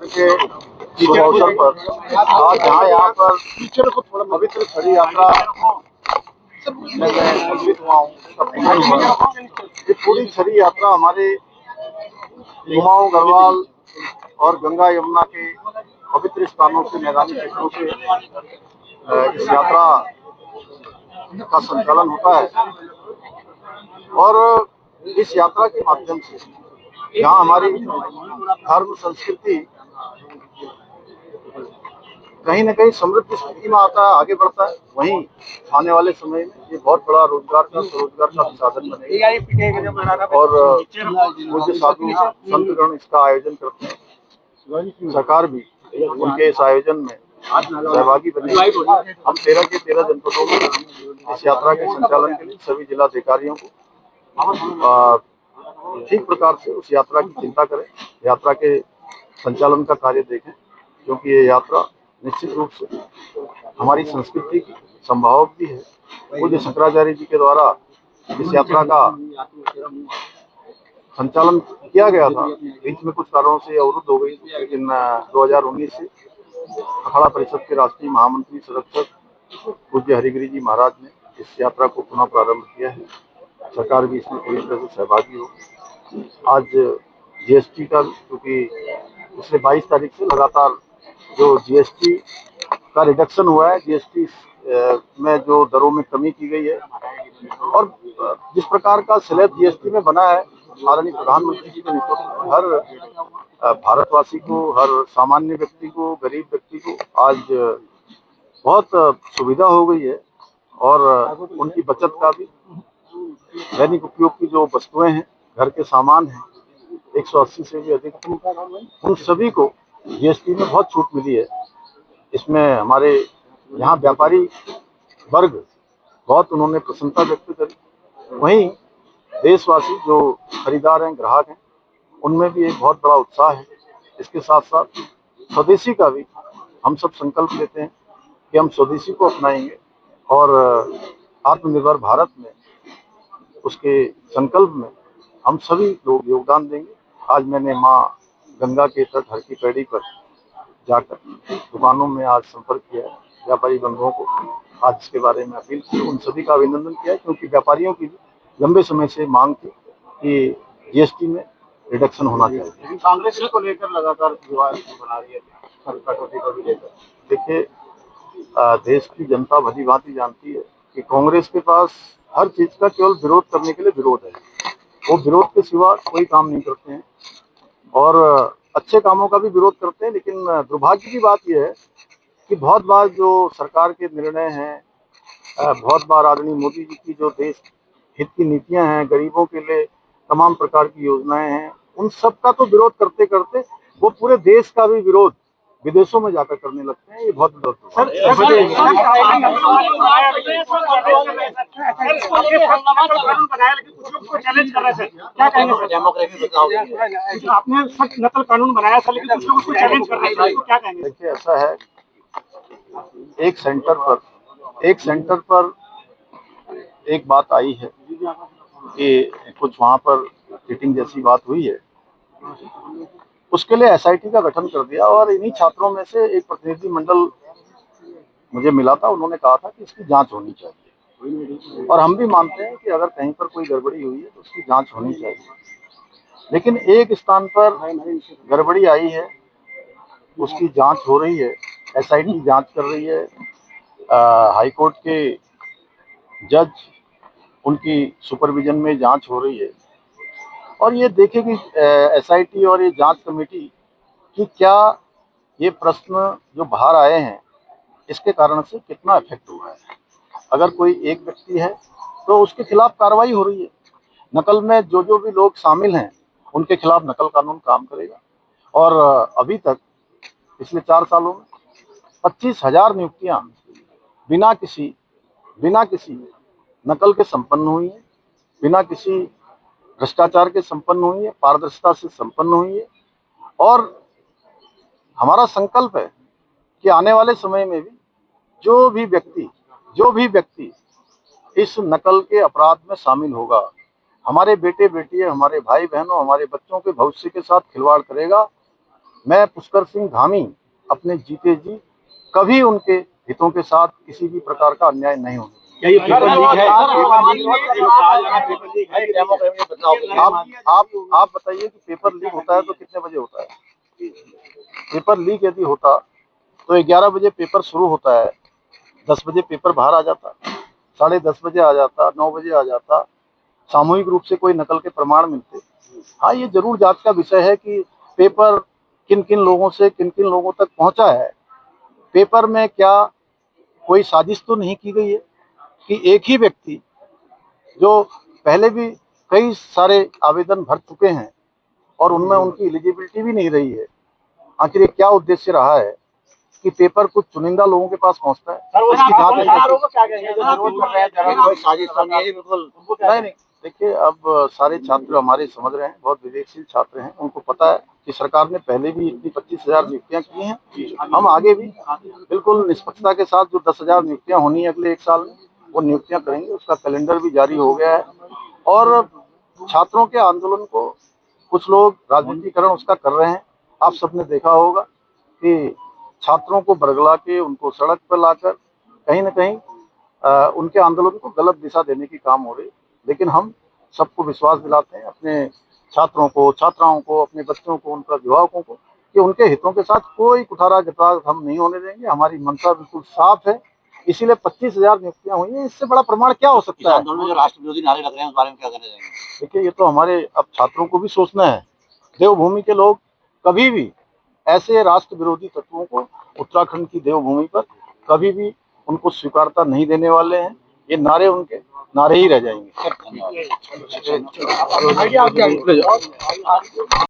नवरात्र के शुभ अवसर पर आज यहाँ पर पवित्र छड़ी यात्रा में मैं सम्मिलित हुआ हूँ। ये पूरी छड़ी यात्रा हमारे कुमाऊं, गढ़वाल और गंगा यमुना के पवित्र स्थानों से, मैदानी क्षेत्रों से इस यात्रा का संचालन होता है और इस यात्रा के माध्यम से जहाँ हमारी धर्म संस्कृति कहीं न कहीं समृद्ध स्थिति में आता है, आगे बढ़ता है, वहीं आने वाले समय में ये बहुत बड़ा रोजगार का, स्वरोजगार का साधन बनेगा। और पूज्य साधु संतगण इसका आयोजन करते हैं, सरकार भी उनके इस आयोजन में सहभागी बनेगी। हम 13 के 13 जनपदों में इस यात्रा के संचालन के लिए सभी जिलाधिकारियों को ठीक प्रकार से उस यात्रा की चिंता करें, यात्रा के संचालन का कार्य देखें, क्योंकि ये यात्रा निश्चित रूप से हमारी संस्कृति की संभावक भी है। पूज्य शंकराचार्य जी के द्वारा इस यात्रा का संचालन किया गया था, बीच में कुछ कारणों से अवरुद्ध हो गई, लेकिन 2019 से अखाड़ा परिषद के राष्ट्रीय महामंत्री संरक्षक पूज्य हरिगिरी जी महाराज ने इस यात्रा को पुनः प्रारंभ किया है। सरकार भी इसमें पूरी तरह से सहभागी हो। आज जीएसटी का, क्योंकि पिछले 22 तारीख से लगातार जो जीएसटी का रिडक्शन हुआ है, जीएसटी में जो दरों में कमी की गई है और जिस प्रकार का स्लैब जीएसटी में बना है, माननीय प्रधानमंत्री जी के नेतृत्व में हर भारतवासी को, हर सामान्य व्यक्ति को, गरीब व्यक्ति को आज बहुत सुविधा हो गई है और उनकी बचत का भी, दैनिक उपयोग की जो वस्तुएं हैं, घर के सामान हैं, 180 से भी अधिक, उन सभी को जीएसटी में बहुत छूट मिली है। इसमें हमारे यहाँ व्यापारी वर्ग बहुत उन्होंने प्रसन्नता व्यक्त करी, वहीं देशवासी जो खरीदार हैं, ग्राहक हैं, उनमें भी एक बहुत बड़ा उत्साह है। इसके साथ साथ स्वदेशी का भी हम सब संकल्प लेते हैं कि हम स्वदेशी को अपनाएंगे और आत्मनिर्भर भारत में उसके संकल्प में हम सभी लोग योगदान देंगे। आज मैंने माँ गंगा के तट हर की पैड़ी पर जाकर दुकानों में आज संपर्क किया है, व्यापारी बंधुओं को आज इसके बारे में अपील की, उन सभी का अभिनंदन किया है, क्योंकि व्यापारियों की लंबे समय से मांग थी कि जीएसटी में रिडक्शन होना चाहिए। कांग्रेस को लेकर लगातार विवाद बना रही है, कटौती को भी लेकर। देखिए, देश की जनता भली भांति जानती है कि कांग्रेस के पास हर चीज का केवल विरोध करने के लिए विरोध है। वो विरोध के सिवा कोई काम नहीं करते हैं और अच्छे कामों का भी विरोध करते हैं, लेकिन दुर्भाग्य की बात यह है कि बहुत बार जो सरकार के निर्णय हैं, बहुत बार आदरणीय मोदी जी की जो देश हित की नीतियां हैं, गरीबों के लिए तमाम प्रकार की योजनाएं हैं, उन सब का तो विरोध करते करते वो पूरे देश का भी विरोध विदेशों में जाकर करने लगते हैं। ये बहुत गलत है। देखिए, ऐसा है, एक सेंटर पर एक बात आई है कि कुछ वहां पर चीटिंग जैसी बात हुई है, उसके लिए एसआईटी का गठन कर दिया और इन्हीं छात्रों में से एक प्रतिनिधि मंडल मुझे मिला था, उन्होंने कहा था कि इसकी जांच होनी चाहिए और हम भी मानते हैं कि अगर कहीं पर कोई गड़बड़ी हुई है तो उसकी जांच होनी चाहिए। लेकिन एक स्थान पर गड़बड़ी आई है, उसकी जांच हो रही है, एसआईटी जांच कर रही है, हाईकोर्ट के जज उनकी सुपरविजन में जांच हो रही है और ये देखें कि एसआईटी और ये जांच कमेटी कि क्या ये प्रश्न जो बाहर आए हैं इसके कारण से कितना इफेक्ट हुआ है। अगर कोई एक व्यक्ति है तो उसके खिलाफ कार्रवाई हो रही है, नकल में जो भी लोग शामिल हैं उनके खिलाफ नकल कानून काम करेगा और अभी तक पिछले 4 सालों में 25,000 नियुक्तियां बिना किसी नकल के संपन्न हुई है, बिना किसी भ्रष्टाचार के संपन्न हुई है, पारदर्शिता से संपन्न हुई है और हमारा संकल्प है कि आने वाले समय में भी जो भी व्यक्ति इस नकल के अपराध में शामिल होगा, हमारे बेटे बेटियां, हमारे भाई बहनों, हमारे बच्चों के भविष्य के साथ खिलवाड़ करेगा, मैं पुष्कर सिंह धामी अपने जीते जी कभी उनके हितों के साथ किसी भी प्रकार का अन्याय नहीं होगा। क्या ये पेपर लीक है? आप बताइए कि पेपर लीक होता है तो कितने बजे होता है? पेपर लीक यदि होता तो 11 बजे पेपर शुरू होता है, 10 बजे पेपर बाहर आ जाता, 10:30 बजे आ जाता, 9 बजे आ जाता, सामूहिक रूप से कोई नकल के प्रमाण मिलते। हाँ, ये जरूर जांच का विषय है कि पेपर किन किन लोगों से किन किन लोगों तक पहुंचा है। पेपर में क्या कोई साजिश तो नहीं की गई है कि एक ही व्यक्ति जो पहले भी कई सारे आवेदन भर चुके हैं और उनमें उनकी एलिजिबिलिटी भी नहीं रही है, आखिर ये क्या उद्देश्य रहा है कि पेपर कुछ चुनिंदा लोगों के पास पहुंचता है? इसकी जांच नहीं, देखिए अब सारे छात्र हमारे समझ रहे हैं, बहुत विवेकशील छात्र हैं, उनको पता है कि सरकार ने पहले भी इतनी 25,000 नियुक्तियां की हैं। हम आगे भी बिल्कुल निष्पक्षता के साथ जो 10,000 नियुक्तियां होनी है अगले 1 साल में, वो नियुक्तियां करेंगे। उसका कैलेंडर भी जारी हो गया है और छात्रों के आंदोलन को कुछ लोग राजनीतिकरण उसका कर रहे हैं। आप सबने देखा होगा कि छात्रों को बरगला के उनको सड़क पर लाकर कहीं न कहीं उनके आंदोलन को गलत दिशा देने की काम हो रही है। लेकिन हम सबको विश्वास दिलाते हैं, अपने छात्रों को, छात्राओं को, अपने बच्चों को, उनके अभिभावकों को, कि उनके हितों के साथ कोई कुठारा जताव हम नहीं होने देंगे। हमारी मंशा बिल्कुल साफ है, इसीलिए 25,000 नियुक्तियां हुई हैं। इससे बड़ा प्रमाण क्या हो सकता है? आंदोलन में जो राष्ट्र विरोधी नारे लग रहे हैं उस बारे में क्या कहना चाहेंगे? देखिए, ये तो हमारे अब छात्रों को भी सोचना है। देवभूमि के लोग कभी भी ऐसे राष्ट्र विरोधी तत्वों को उत्तराखंड की देवभूमि पर कभी भी उनको स्वीकारता नहीं देने वाले हैं। ये नारे उनके नारे ही रह जाएंगे।